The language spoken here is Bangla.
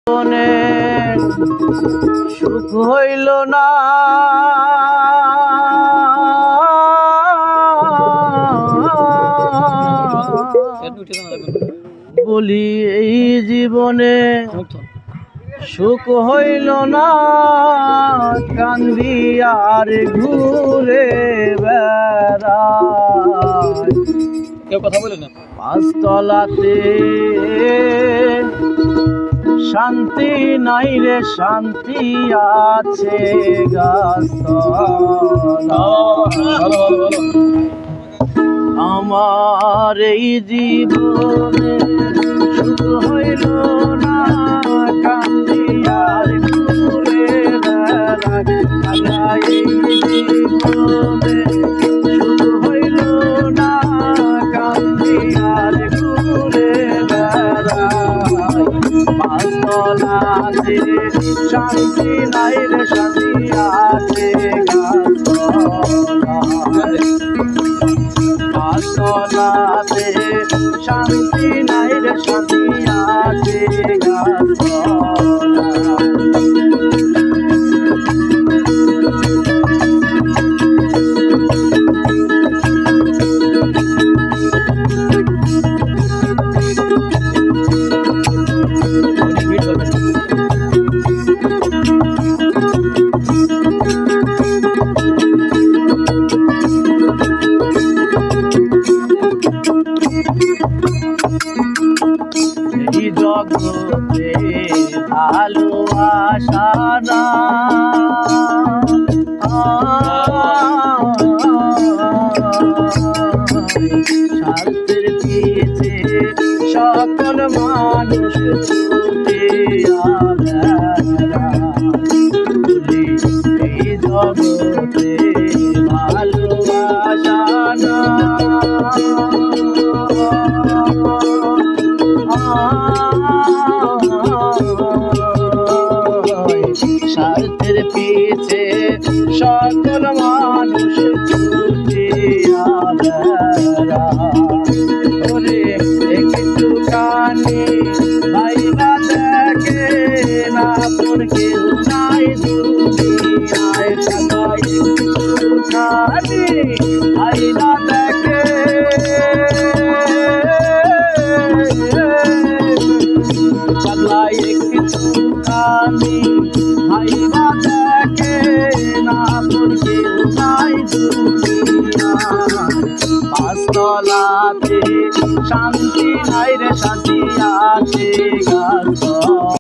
জীবনে সুখ হইল না, বলি এই জীবনে সুখ হইল না, কান্দি আর ঘুরে বেড়াই। কেউ কথা বলে না। পাঁচতলাতে শান্তি নাই রে, শান্তি আছে গাছতলা। আমার এই জীবনে সুখ হইল না, কান্দি আর ঘুরে বেড়াই। এই জীবনে সুখ হইল না, কান্দি আর ঘুরে বেড়াই। পাঁচতলাতে শান্তি নাই রে, শান্তি আছে গাছতলা। পাঁচতলাতে শান্তি নাই রে, শান্তি আছে গাছতলা। এই জগতে ভালোবাসা না, স্বার্থের পিছে সকল মানুষ ছুটে এই জগতে ভালোবাসা না। স্বার্থের পিছে সকল মানুষ ছুটে ওরে একটু কানে ভাইবা দেখে না, তোর কেউ নাই দুনিয়ায়। একটু কানে ভাইবা দেখে একটু কানে ভাইবা দেখে না, তোর কেউ নাই দুনিয়ায়। পাঁচতলাতে শান্তি নাই রে, শান্তি আছে